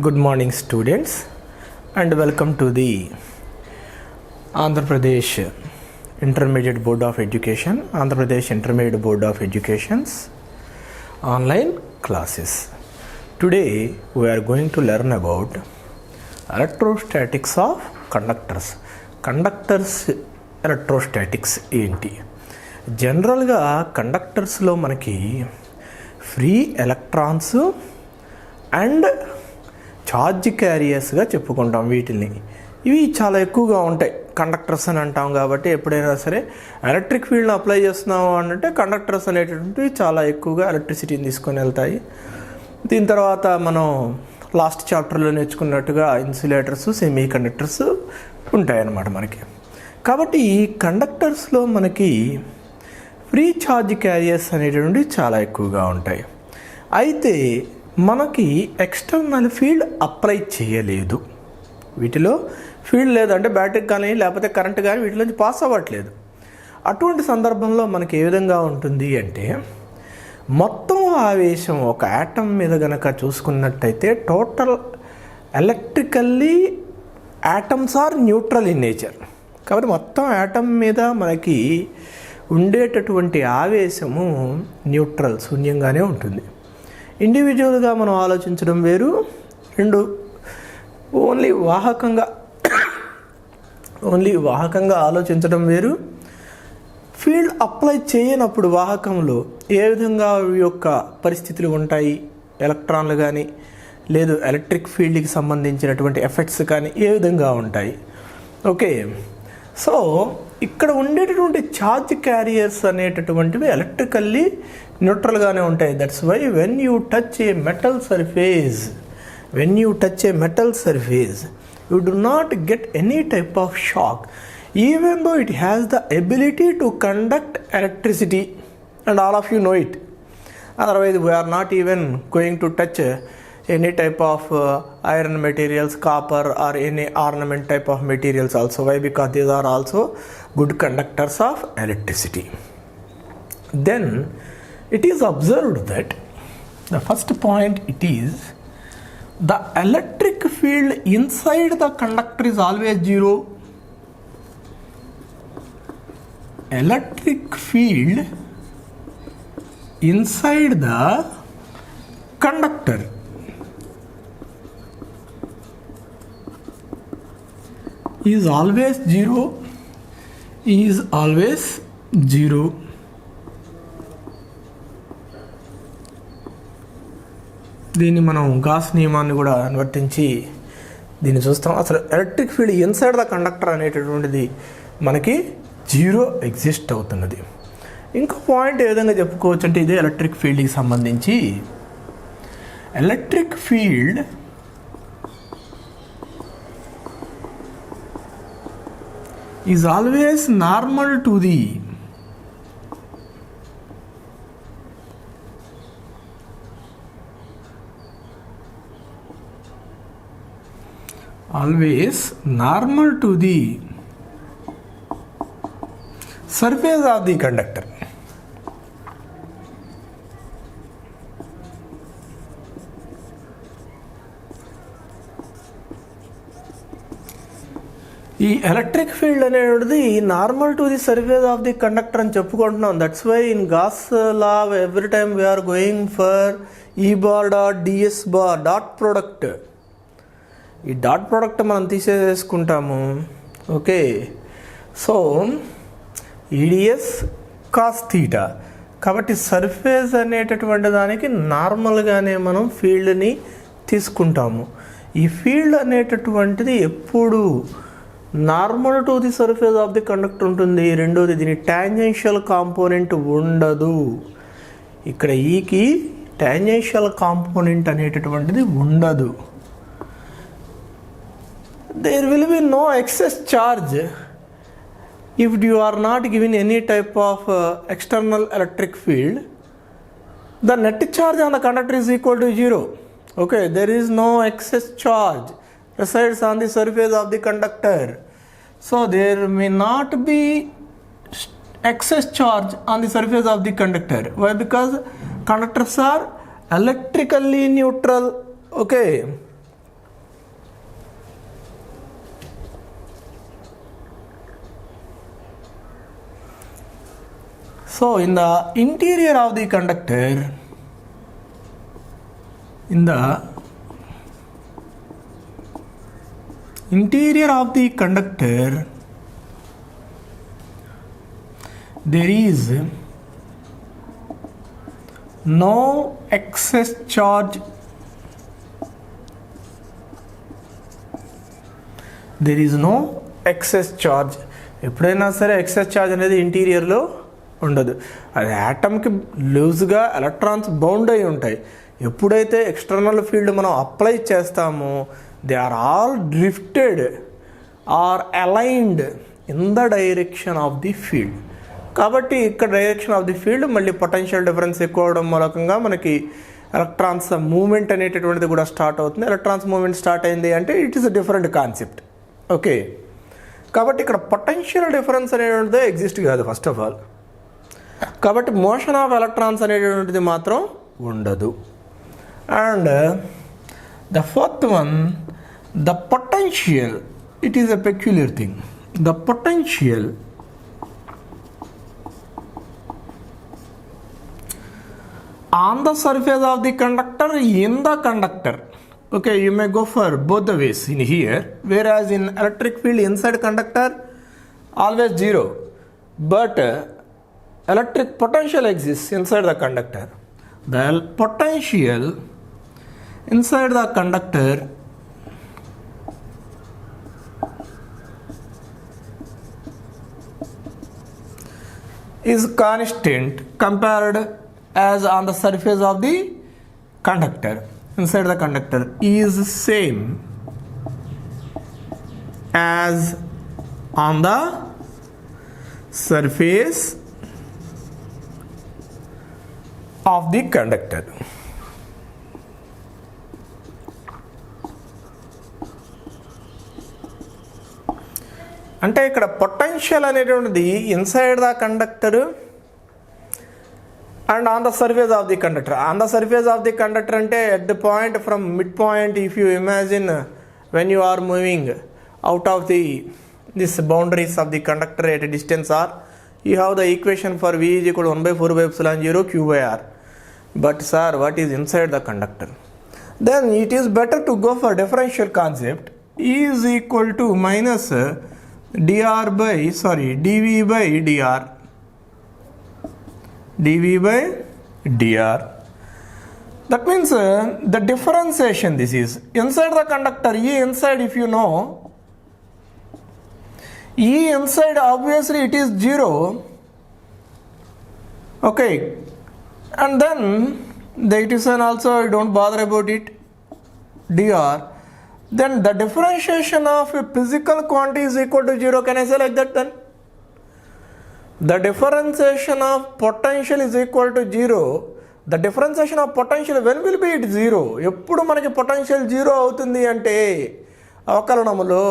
Good morning, students, and welcome to the Andhra Pradesh Intermediate Board of Education, Andhra Pradesh Intermediate Board of Education's online classes. Today we are going to learn about electrostatics of conductors. Conductors electrostatics ఏంటి? జనరల్గా కండక్టర్స్లో మనకి free electrons and charge క్యారియర్స్గా చెప్పుకుంటాం వీటిని. ఇవి చాలా ఎక్కువగా ఉంటాయి conductors అని అంటాం. కాబట్టి ఎప్పుడైనా సరే ఎలక్ట్రిక్ ఫీల్డ్ని అప్లై చేస్తున్నాము అంటే కండక్టర్స్ అనేటువంటివి చాలా ఎక్కువగా ఎలక్ట్రిసిటీని తీసుకొని వెళ్తాయి. దీని తర్వాత మనం లాస్ట్ చాప్టర్లో నేర్చుకున్నట్టుగా ఇన్సులేటర్స్, సెమీ కండక్టర్స్ ఉంటాయన్నమాట మనకి. కాబట్టి ఈ కండక్టర్స్లో మనకి ఫ్రీ ఛార్జ్ క్యారియర్స్ అనేటువంటివి చాలా ఎక్కువగా ఉంటాయి. అయితే మనకి ఎక్స్టర్నల్ ఫీల్డ్ అప్లై చేయలేదు. వీటిలో ఫీల్డ్ లేదంటే బ్యాటరీ కానీ లేకపోతే కరెంట్ కానీ వీటిలోంచి పాస్ అవ్వట్లేదు. అటువంటి సందర్భంలో మనకి ఏ విధంగా ఉంటుంది అంటే, మొత్తం ఆవేశం ఒక యాటమ్ మీద గనక చూసుకున్నట్టయితే total electrically atoms are neutral in nature. కాబట్టి మొత్తం యాటమ్ మీద మనకి ఉండేటటువంటి ఆవేశము న్యూట్రల్, శూన్యంగానే ఉంటుంది. ఇండివిజువల్గా మనం ఆలోచించడం వేరు, ఓన్లీ వాహకంగా ఆలోచించడం వేరు. ఫీల్డ్ అప్లై చేయనప్పుడు వాహకంలో ఏ విధంగా యొక్క పరిస్థితులు ఉంటాయి, ఎలక్ట్రాన్లు కానీ లేదు ఎలక్ట్రిక్ ఫీల్డ్కి సంబంధించినటువంటి ఎఫెక్ట్స్ కానీ ఏ విధంగా ఉంటాయి. ఓకే, సో ఇక్కడ ఉండేటటువంటి ఛార్జ్ క్యారియర్స్ అనేటటువంటివి ఎలక్ట్రికల్లీ న్యూట్రల్గానే ఉంటాయి. That's why when you touch a metal surface you do not get any type of shock, even though it has the ability to conduct electricity, and all of you know it. Otherwise we are not even going to touch any type of iron materials, copper or any ornament type of materials also. Why? Because these are also good conductors of electricity. Then it is observed that the first point, it is the electric field inside the conductor is always zero. Electric field inside the conductor is always zero. దీన్ని మనం gas నియమాన్ని కూడా అనువర్తించి దీన్ని చూస్తాం. అసలు electric field inside the conductor అనేటటువంటిది మనకి zero exist అవుతున్నది. ఇంకో పాయింట్ ఏ విధంగా చెప్పుకోవచ్చు అంటే, ఇదే ఎలక్ట్రిక్ ఫీల్డ్కి సంబంధించి electric field is always normal to the surface of the conductor. ఈ ఎలక్ట్రిక్ ఫీల్డ్ అనేది normal to the surface of the conductor అని చెప్పుకుంటున్నాం. That's why in Gauss law every time we are going for E bar dot ds bar dot product. ఈ dot product మనం తీసేసుకుంటాము. Okay, so E ds cos theta. కాబట్టి surface అనేటటువంటి దానికి నార్మల్గానే మనం ఫీల్డ్ని తీసుకుంటాము. ఈ ఫీల్డ్ అనేటటువంటిది ఎప్పుడు normal to the surface of the conductor ఉంటుంది. రెండోది, దీని టాంజెన్షియల్ కాంపోనెంట్ ఉండదు. ఇక్కడ ఈకి టాంజెన్షియల్ కాంపోనెంట్ అనేటటువంటిది ఉండదు. There will be no excess charge if you are not given any type of external electric field. The net charge on the conductor is equal to zero. Okay, there is no excess charge resides on the surface of the conductor. So there may not be excess charge on the surface of the conductor. Why? Because conductors are electrically neutral. Okay, So in the interior of the conductor, there is no excess charge. There is no excess charge. ఎప్పుడైనా సరే excess charge అనేది ఇంటీరియర్లో ఉండదు. అది యాటమ్కి లూజ్గా electrons bound అయి ఉంటాయి. ఎప్పుడైతే external field మనం అప్లై చేస్తామో they are all drifted or aligned in the direction of the field. కాబట్టి ఇక్కడ డైరెక్షన్ ఆఫ్ ది ఫీల్డ్ మళ్ళీ పొటెన్షియల్ డిఫరెన్స్ ఎక్కువ అవడం మూలకంగా మనకి ఎలక్ట్రాన్స్ మూమెంట్ అనేటటువంటిది కూడా స్టార్ట్ అవుతుంది. ఎలక్ట్రాన్స్ మూమెంట్ స్టార్ట్ అయింది అంటే it is a different concept. Okay, కాబట్టి ఇక్కడ పొటెన్షియల్ డిఫరెన్స్ అనేటువంటిది ఎగ్జిస్ట్ కాదు ఫస్ట్ ఆఫ్ ఆల్. కాబట్టి మోషన్ ఆఫ్ ఎలక్ట్రాన్స్ అనేటువంటిది మాత్రం ఉండదు. And the fourth one, the potential, it is a peculiar thing. The potential on the surface of the conductor in the conductor. Okay, you may go for both the ways in here, whereas in electric field inside conductor always zero, but electric potential exists inside the conductor. The potential inside the conductor is constant compared as on the surface of the conductor. Inside the conductor is same as on the surface of the conductor. అంటే ఇక్కడ potential అనేటువంటిది inside the conductor and on the surface of the conductor. On the surface of the conductor ante at the point from midpoint, if you imagine when you are moving out of this boundaries of the conductor at a distance r, you have the equation for V is equal to 1 by 4 by epsilon 0 Q by R. But sir, what is inside the conductor? Then it is better to go for differential concept. E is equal to minus dV by dr. dV by dr. That means the differentiation, this is inside the conductor. E inside, if you know, E inside obviously it is 0. Okay, and then the equation also don't bother about it, dr. Then the differentiation of a physical quantity is equal to 0. Can I say like that then? The differentiation of potential is equal to 0. The differentiation of potential, when will be it 0? ఎప్పుడు మనకి potential 0 అవుతుంది అంటే అవకలనములో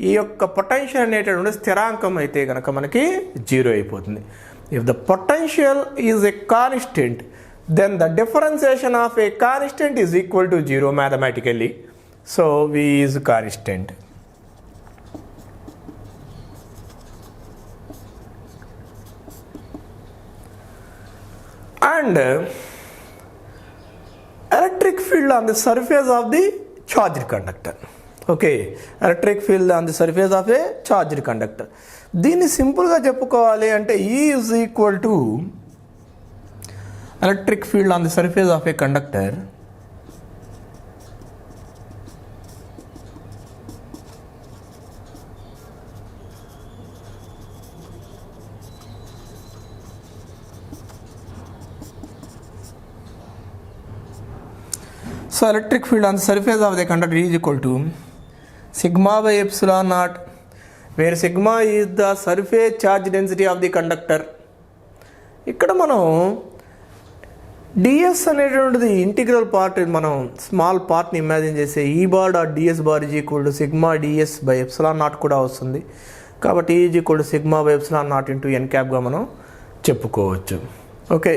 ఈ యొక్క potential అనేటటువంటి స్థిరాంకం అయితే కనుక మనకి 0 అయిపోతుంది. If the potential is a constant, then the differentiation of a constant is equal to 0 mathematically. So V is constant. And electric field on the surface of the charged conductor. Okay, electric field on the surface of a charged conductor. దీన్ని సింపుల్గా చెప్పుకోవాలి అంటే E is equal to electric field on the surface of a conductor So electric field on the surface of the conductor is equal to sigma by epsilon naught, where sigma is the surface charge density of the conductor. ఇక్కడ మనం ds అనేటువంటిది integral part, మనం small పార్ట్ని imagine చేసే E bar dot ds bar is equal to sigma ds by epsilon naught కూడా వస్తుంది. కాబట్టి is equal to sigma by epsilon naught into n క్యాప్గా మనం చెప్పుకోవచ్చు. Okay,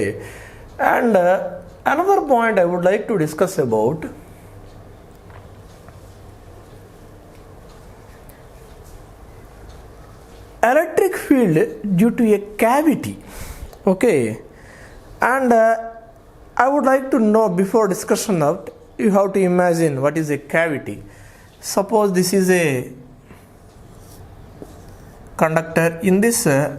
and another point I would like to discuss about electric field due to a cavity. Okay, and I would like to know, before discussion out, you have to imagine what is a cavity. Suppose this is a conductor. In this a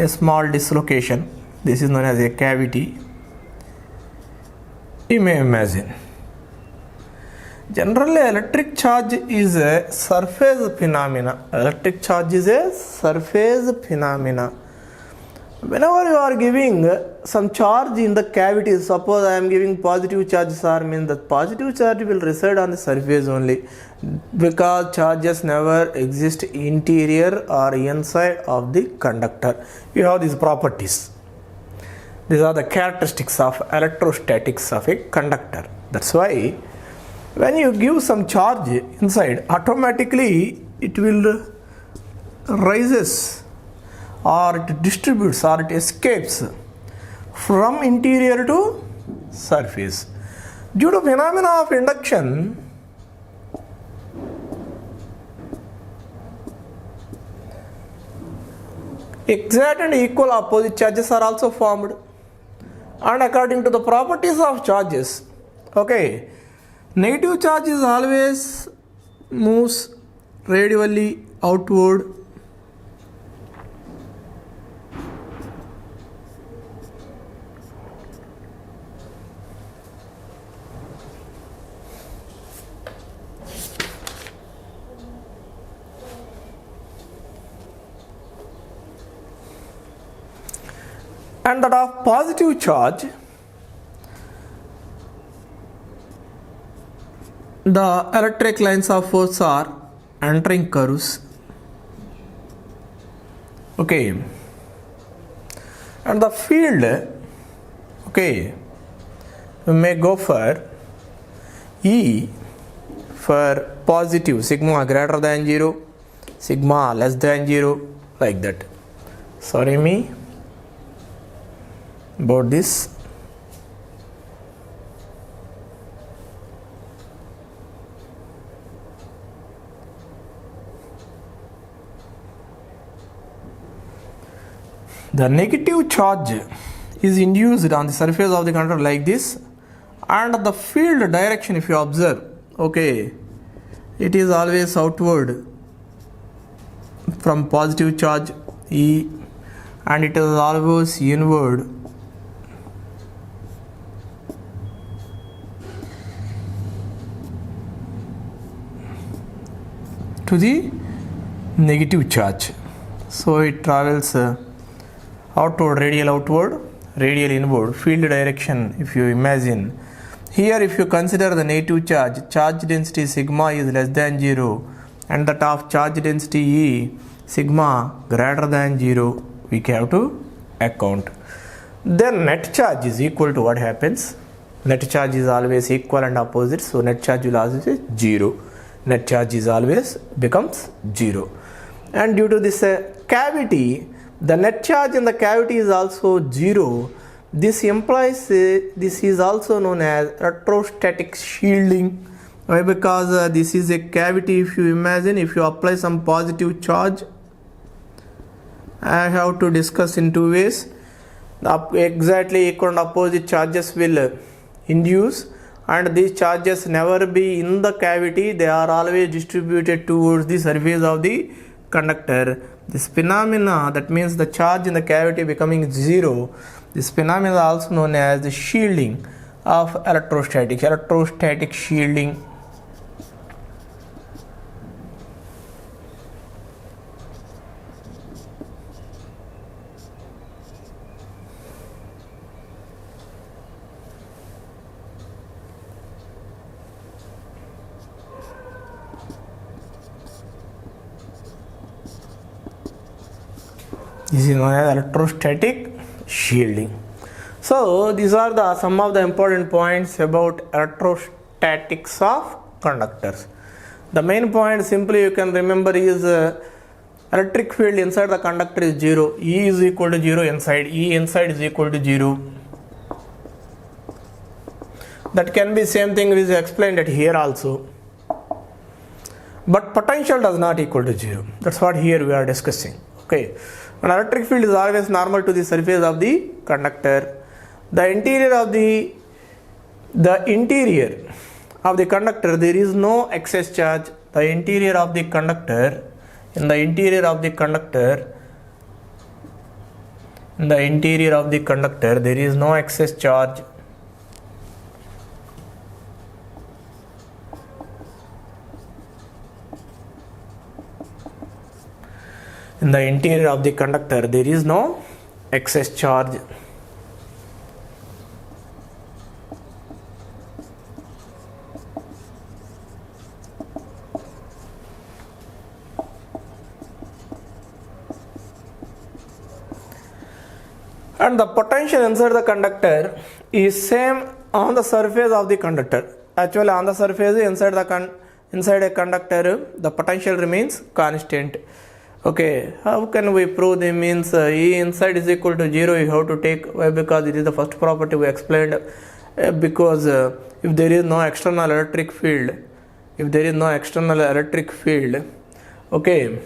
small dislocation, this is known as a cavity. You may imagine. Generally, electric charge is a surface phenomena. Electric charge is a surface phenomena. Whenever you are giving some charge in the cavity, suppose I am giving positive charge, sir, means that positive charge will reside on the surface only, because charges never exist interior or inside of the conductor. You have these properties. These are the characteristics of electrostatics of a conductor. That's why when you give some charge inside, automatically it will rises, or it distributes, or it escapes from interior to surface. Due to phenomena of induction, exact and equal opposite charges are also formed, and according to the properties of charges, okay, negative charge is always moves radially outward, and that of positive charge, the electric lines of force are entering curves, okay, and the field, okay, we may go for E for positive, sigma greater than 0, sigma less than 0, like that. Sorry me about this. The negative charge is induced on the surface of the conductor like this, and the field direction, if you observe, okay, it is always outward from positive charge E, and it is always inward to the negative charge. So it travels outward, radial inward. Field direction, if you imagine here, if you consider the negative charge density sigma is less than 0, and that of charge density E, sigma greater than 0, we have to account. Then net charge is equal to what happens? Net charge is always equal and opposite, so net charge will always be 0. Net charge is always becomes 0. And due to this cavity, the net charge in the cavity is also 0. This implies this is also known as electrostatic shielding. Why? Because this is a cavity. If you imagine, if you apply some positive charge, I have to discuss in two ways. Exactly equal and opposite charges will induce, and these charges never be in the cavity, they are always distributed towards the surface of the conductor. This phenomena, that means the charge in the cavity becoming 0, this phenomena is also known as the shielding of electrostatic shielding. This is known as electrostatic shielding. So these are the some of the important points about electrostatics of conductors. The main point simply you can remember is electric field inside the conductor is 0. E is equal to 0 inside. E inside is equal to 0. That can be same thing which is explained at here also. But potential does not equal to 0. That's what here we are discussing. Okay, an electric field is always normal to the surface of the conductor. The interior of the conductor, there is no excess charge. The interior of the conductor, in the interior of the conductor, there is no excess charge. In the interior of the conductor, there is no excess charge. And the potential inside the conductor is same on the surface of the conductor. Actually, on the surface inside a conductor, the potential remains constant. Okay, how can we prove the means E inside is equal to 0? You have to take, why? Because it is the first property we explained. Because if there is no external electric field, okay,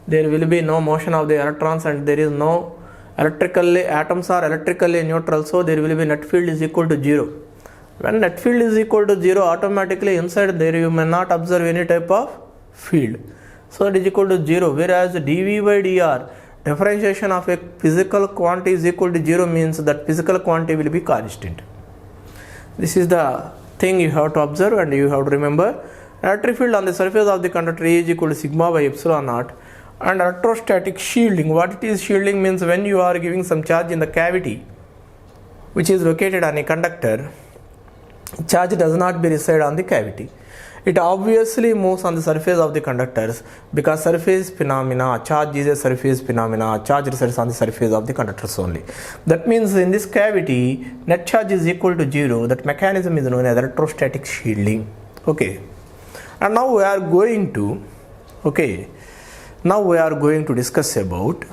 there will be no motion of the electrons, and there is no atoms are electrically neutral, so there will be net field is equal to 0. When net field is equal to 0, automatically inside there you may not observe any type of field, so it is equal to 0. Whereas dV by dr, differentiation of a physical quantity is equal to 0 means that physical quantity will be constant. This is the thing you have to observe and you have to remember. Electric field on the surface of the conductor is equal to sigma by epsilon naught. And electrostatic shielding, what it is? Shielding means when you are giving some charge in the cavity which is located on a conductor, charge does not be reside on the cavity. It obviously moves on the surface of the conductors, because surface phenomena, charge is a surface phenomena, charge resides on the surface of the conductors only. That means in this cavity, net charge is equal to 0. That mechanism is known as electrostatic shielding. Okay, and now we are going to discuss about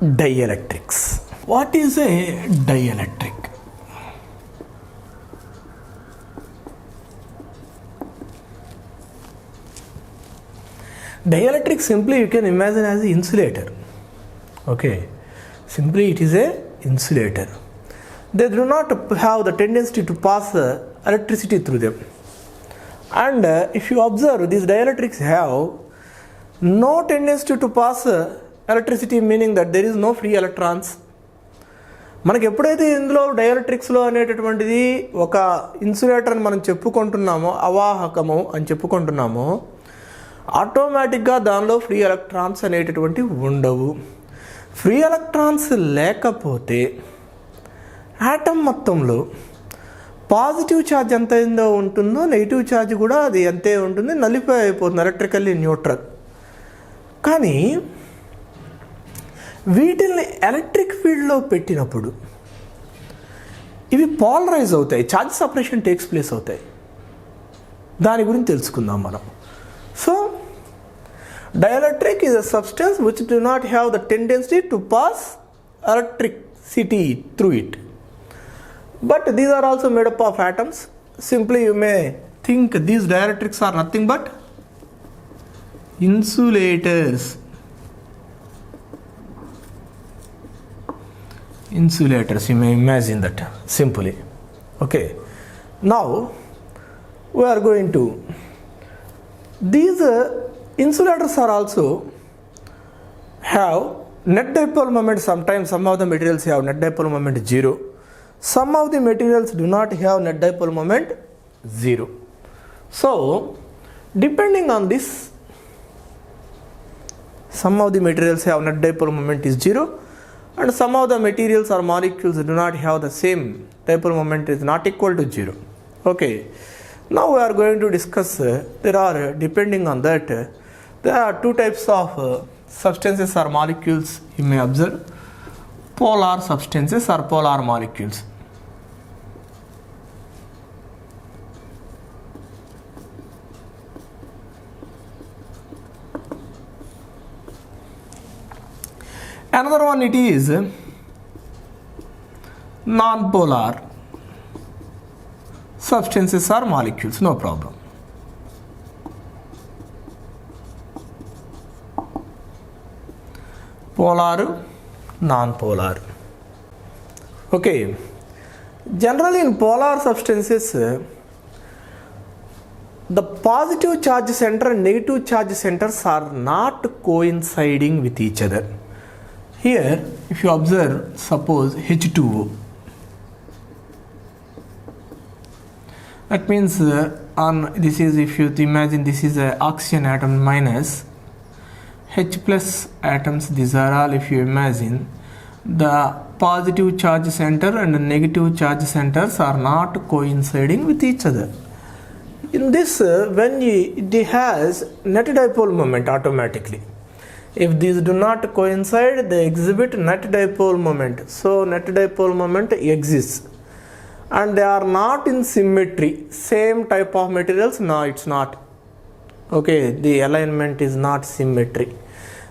dielectrics. What is a dielectric? Dielectric simply you can imagine as an insulator. Okay, simply it is a insulator. They do not have the tendency to pass electricity through them. And if you observe, these dielectrics have no tendency to pass electricity, meaning that there is no free electrons. మనకి ఎప్పుడైతే ఇందులో డైఎలక్ట్రిక్స్లో అనేటటువంటిది ఒక insulator అని మనం చెప్పుకుంటున్నామో, అవాహకము అని చెప్పుకుంటున్నామో, ఆటోమేటిక్గా దానిలో ఫ్రీ ఎలక్ట్రాన్స్ అనేటటువంటి ఉండవు. ఫ్రీ ఎలక్ట్రాన్స్ లేకపోతే ఆటం మొత్తంలో పాజిటివ్ ఛార్జ్ ఎంత ఉంటుందో నెగిటివ్ ఛార్జ్ కూడా అది అంతే ఉంటుంది, నలిఫై అయిపోతుంది, ఎలక్ట్రికల్లీ న్యూట్రల్. కానీ వీటిల్ని ఎలక్ట్రిక్ ఫీల్డ్లో పెట్టినప్పుడు ఇవి పోలరైజ్ అవుతాయి, ఛార్జ్ సపరేషన్ టేక్స్ ప్లేస్ అవుతాయి. దాని గురించి తెలుసుకుందాం మనం. So dielectric is a substance which do not have the tendency to pass electricity through it, but these are also made up of atoms. Simply you may think these dielectrics are nothing but insulators. You may imagine that simply. Okay, now we are going to these insulators are also have net dipole moment. Sometimes some of the materials have net dipole moment 0. Some of the materials do not have net dipole moment 0. So depending on this, some of the materials have net dipole moment is 0, and some of the materials or molecules do not have the same dipole moment is not equal to 0. Okay, now we are going to discuss there are, depending on that, there are two types of substances or molecules you may observe: polar substances or polar molecules. Another one, it is non-polar substances or molecules, no problem. polar, non-polar. Okay, generally in polar substances, the positive charge center and negative charge centers are not coinciding with each other. Here, if you observe, suppose H2O. That means this is, if you imagine, this is a oxygen atom minus H plus atoms. These are all, if you imagine, the positive charge center and the negative charge centers are not coinciding with each other. In this, when it has net dipole moment automatically. If these do not coincide, they exhibit net dipole moment. So net dipole moment exists. And they are not in symmetry. Same type of materials, no, it's not. Okay, the alignment is not symmetry.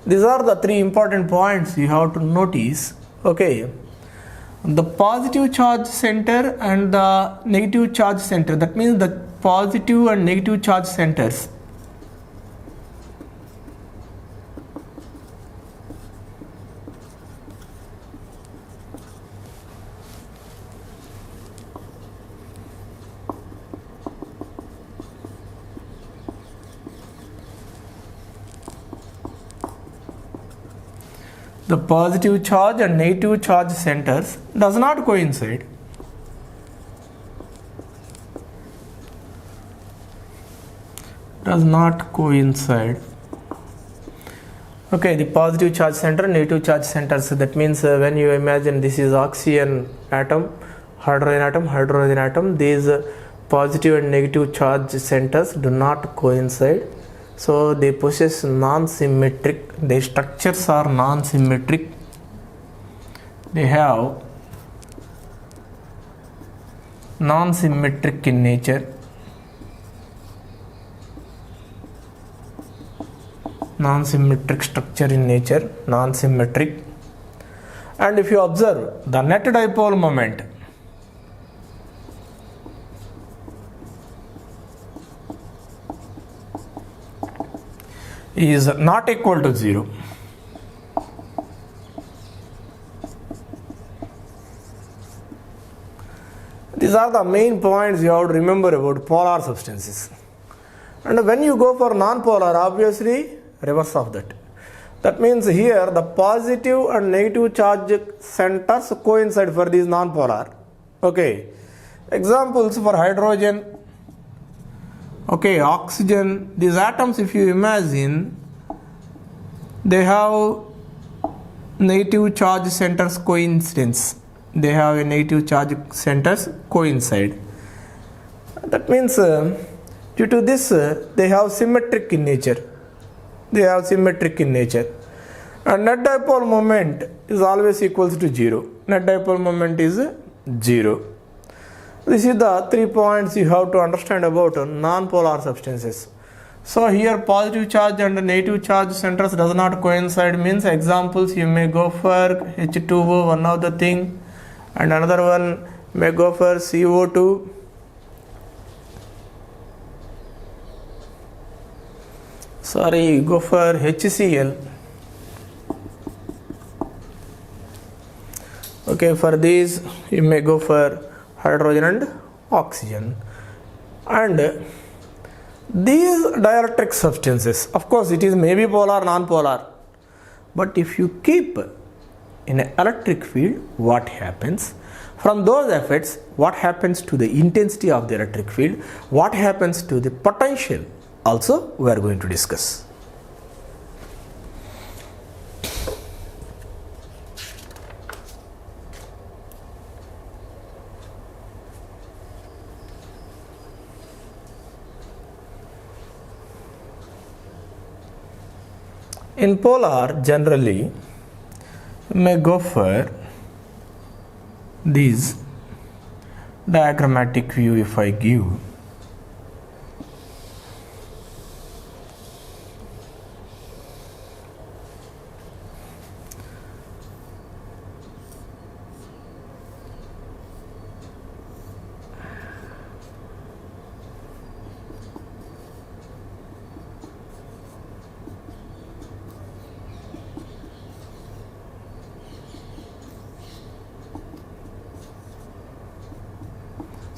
These are the three important points you have to notice. Okay, the positive charge center and the negative charge center, that means the positive and negative charge centers. The positive charge and negative charge centers does not coincide. Does not coincide. Okay, the positive charge center, negative charge centers. That means when you imagine this is oxygen atom, hydrogen atom, these positive and negative charge centers do not coincide. So they possess non-symmetric, their structures are non-symmetric. They have non-symmetric in nature. Non-symmetric structure in nature, non-symmetric. And if you observe the net dipole moment, is not equal to 0. These are the main points you have to remember about polar substances. And when you go for non-polar, obviously reverse of that. That means here the positive and negative charge centers coincide for these non-polar. Okay, examples for hydrogen. Okay, oxygen, these atoms, if you imagine, they have negative charge centers coincidence. They have a negative charge centers coincide. That means due to this they have symmetric in nature. They have symmetric in nature. And net dipole moment is always equals to 0. Net dipole moment is 0. This is the 3 points you have to understand about non-polar substances. So here positive charge and negative charge centers does not coincide means examples you may go for H2O, one of the thing, and another one may go for CO2. Sorry, go for HCl. Okay, for these you may go for hydrogen and oxygen. And these dielectric substances, of course it is maybe polar, non-polar, but if you keep in an electric field, what happens? From those effects, what happens to the intensity of the electric field? What happens to the potential? Also, we are going to discuss. In polar, generally, you may go for these diagrammatic view if I give.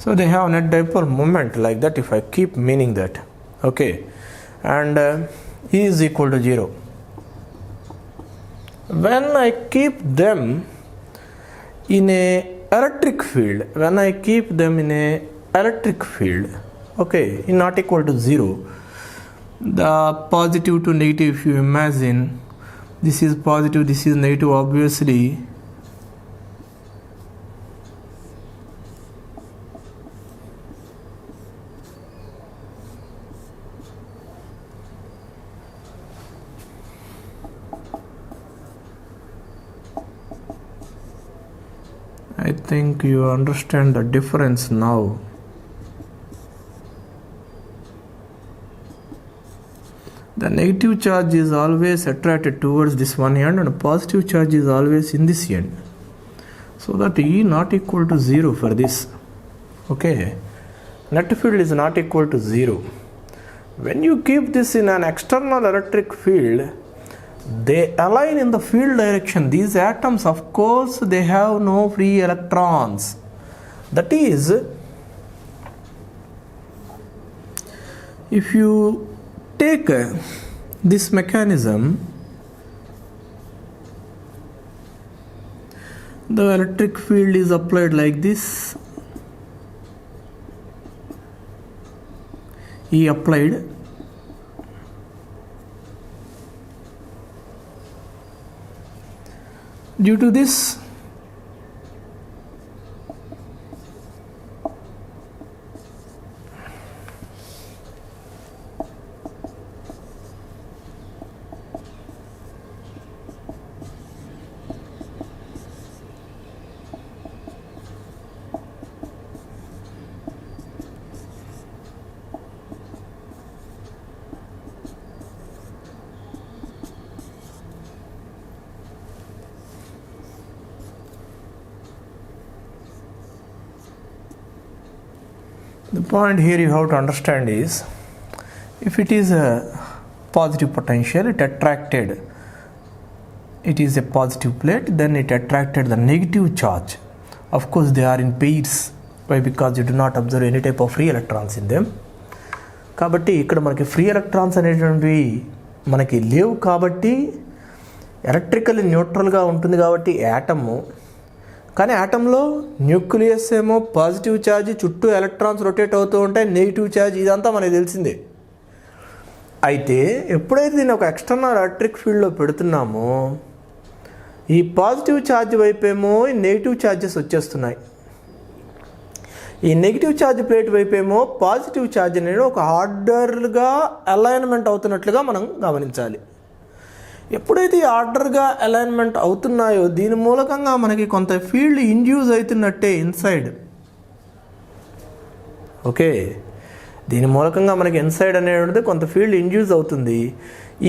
So they have net dipole moment like that if I keep meaning that. Okay, and E is equal to 0. When I keep them in a electric field, okay, not equal to 0, the positive to negative, if you imagine this is positive, this is negative, obviously I think you understand the difference now. The negative charge is always attracted towards this one end and positive charge is always in this end. So that E not equal to 0 for this. Okay, net field is not equal to 0. When you keep this in an external electric field, they align in the field direction. These atoms, of course, they have no free electrons. That is, if you take this mechanism, the electric field is applied like this. E applied. Due to this, the point here you have to understand is, if it is a positive potential, it is a positive plate, then it attracted the negative charge. Of course they are in pairs. Why? Because you do not observe any type of free electrons in them. కాబట్టి ఇక్కడ మనకి free electrons అనేటువంటివి మనకి లేవు, కాబట్టి electrically న్యూట్రల్గా ఉంటుంది కాబట్టి యాటము. కానీ యాటంలో న్యూక్లియస్ ఏమో పాజిటివ్ ఛార్జ్, చుట్టూ ఎలక్ట్రాన్స్ రొటేట్ అవుతూ ఉంటాయి, నెగిటివ్ ఛార్జ్, ఇదంతా మనకి తెలిసిందే. అయితే ఎప్పుడైతే దీన్ని ఒక ఎక్స్టర్నల్ ఎలక్ట్రిక్ ఫీల్డ్లో పెడుతున్నామో, ఈ పాజిటివ్ ఛార్జ్ వైపేమో ఈ నెగిటివ్ ఛార్జెస్ వచ్చేస్తున్నాయి, ఈ నెగిటివ్ ఛార్జ్ ప్లేట్ వైపేమో పాజిటివ్ ఛార్జ్ అనేది ఒక ఆర్డర్గా అలైన్మెంట్ అవుతున్నట్లుగా మనం గమనించాలి. ఎప్పుడైతే ఈ ఆర్డర్గా అలైన్మెంట్ అవుతున్నాయో దీని మూలకంగా మనకి కొంత ఫీల్డ్ ఇండ్యూస్ అవుతున్నట్టే ఇన్సైడ్. ఓకే, దీని మూలకంగా మనకి ఇన్సైడ్ అనేది కొంత ఫీల్డ్ ఇండ్యూస్ అవుతుంది.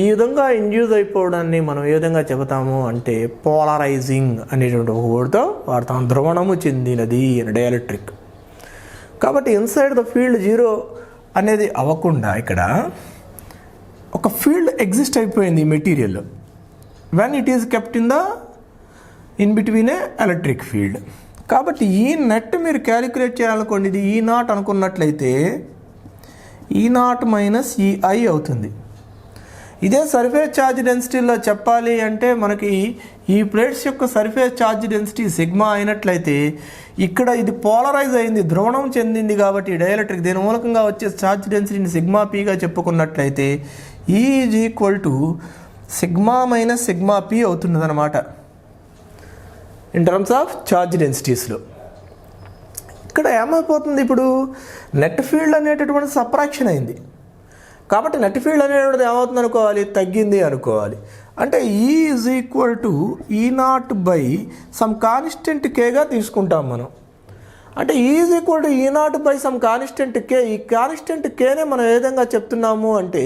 ఈ విధంగా ఇండ్యూస్ అయిపోవడాన్ని మనం ఏ విధంగా చెబుతాము అంటే పోలరైజింగ్ అనేటువంటి ఒక వర్డ్తో వాడతాం. ధ్రువణము చెందినది అని డైఎలక్ట్రిక్. కాబట్టి ఇన్సైడ్ ద ఫీల్డ్ జీరో అనేది అవ్వకుండా ఇక్కడ ఒక ఫీల్డ్ ఎగ్జిస్ట్ అయిపోయింది ఈ material when it is kept in between A electric field. కాబట్టి ఈ నెట్ మీరు క్యాలిక్యులేట్ చేయాలనుకోండి, ఇది ఈ నాట్ అనుకున్నట్లయితే ఈ నాట్ మైనస్ ఈఐ అవుతుంది. ఇదే సర్ఫేస్ ఛార్జ్ డెన్సిటీలో చెప్పాలి అంటే మనకి ఈ ప్లేట్స్ యొక్క సర్ఫేస్ ఛార్జ్ డెన్సిటీ సిగ్మా అయినట్లయితే ఇక్కడ ఇది పోలరైజ్ అయింది, ధ్రువణం చెందింది కాబట్టి డైఎలక్ట్రిక్, దీని మూలకంగా వచ్చే ఛార్జ్ డెన్సిటీని సిగ్మా పీగా చెప్పుకున్నట్లయితే ఈ is equal to sigma minus sigma P అవుతున్నది అనమాట ఇన్ టర్మ్స్ ఆఫ్ ఛార్జ్ డెన్సిటీస్లో. ఇక్కడ ఏమైపోతుంది, ఇప్పుడు నెట్ ఫీల్డ్ అనేటటువంటి సప్రాక్షన్ అయింది కాబట్టి నెట్ ఫీల్డ్ అనేటువంటిది ఏమవుతుంది అనుకోవాలి, తగ్గింది అనుకోవాలి. అంటే ఈ ఈజ్ ఈక్వల్ టు ఈ నాట్ బై సమ్ కాన్స్టెంట్ కేగా తీసుకుంటాం మనం. అంటే ఈ ఈజ్ ఈక్వల్ టు ఈ నాట్ బై సమ్ కాన్స్టెంట్ కే. ఈ కాన్స్టెంట్ కేనే మనం ఏ విధంగా చెప్తున్నాము అంటే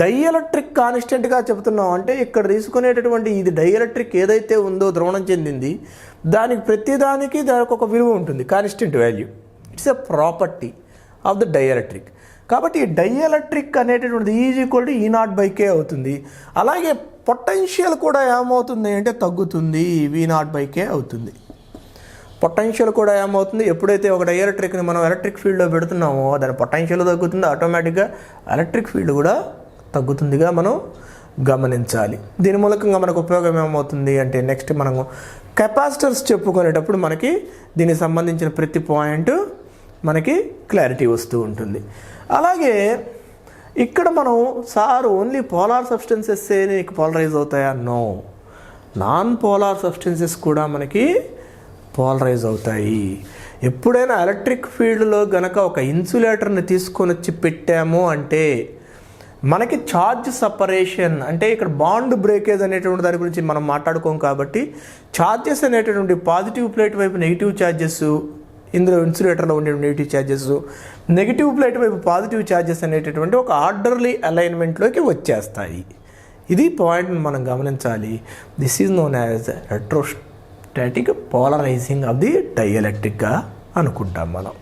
డైఎలక్ట్రిక్ కాన్స్టెంట్గా చెప్తున్నాం. అంటే ఇక్కడ తీసుకునేటటువంటి ఇది డైఎలక్ట్రిక్ ఏదైతే ఉందో ధ్రువణం చెందింది, దానికి ప్రతిదానికి దానికి ఒక విలువ ఉంటుంది, constant value. It's a property of the dielectric. కాబట్టి ఈ డైఎలక్ట్రిక్ అనేటటువంటిది ఈజ్ ఈక్వల్ టు ఈ నాట్ బై కే అవుతుంది. అలాగే పొటెన్షియల్ కూడా ఏమవుతుంది అంటే తగ్గుతుంది, వి నాట్ బై కే అవుతుంది. పొటెన్షియల్ కూడా ఏమవుతుంది, ఎప్పుడైతే ఒక డైఎలక్ట్రిక్ని మనం ఎలక్ట్రిక్ ఫీల్డ్లో పెడుతున్నామో దాని పొటెన్షియల్ తగ్గుతుంది, ఆటోమేటిక్గా ఎలక్ట్రిక్ ఫీల్డ్ కూడా తగ్గుతుందిగా మనం గమనించాలి. దీని మూలకంగా మనకు ఉపయోగం ఏమవుతుంది అంటే నెక్స్ట్ మనము కెపాసిటర్స్ చెప్పుకునేటప్పుడు మనకి దీనికి సంబంధించిన ప్రతి పాయింట్ మనకి క్లారిటీ వస్తూ ఉంటుంది. అలాగే ఇక్కడ మనం సార్ ఓన్లీ పోలార్ సబ్స్టెన్సెస్సే నీకు పోలరైజ్ అవుతాయా? నో, నాన్ పోలార్ సబ్స్టెన్సెస్ కూడా మనకి పోలరైజ్ అవుతాయి. ఎప్పుడైనా ఎలక్ట్రిక్ ఫీల్డ్లో గనక ఒక ఇన్సులేటర్ని తీసుకొని వచ్చి పెట్టాము అంటే మనకి ఛార్జ్ సపరేషన్ అంటే ఇక్కడ బాండ్ బ్రేకేజ్ అనేటువంటి దాని గురించి మనం మాట్లాడుకోం కాబట్టి ఛార్జెస్ అనేటటువంటి పాజిటివ్ ప్లేట్ వైపు నెగిటివ్ ఛార్జెస్, ఇందులో ఇన్సులేటర్లో ఉండే నెగిటివ్ ఛార్జెస్, నెగిటివ్ ప్లేట్ వైపు పాజిటివ్ ఛార్జెస్ అనేటటువంటి ఒక ఆర్డర్లీ అలైన్మెంట్లోకి వచ్చేస్తాయి. ఇది పాయింట్ని మనం గమనించాలి. This is known as electrostatic polarising of the డైఎలక్ట్రిక్గా అనుకుంటాం మనం.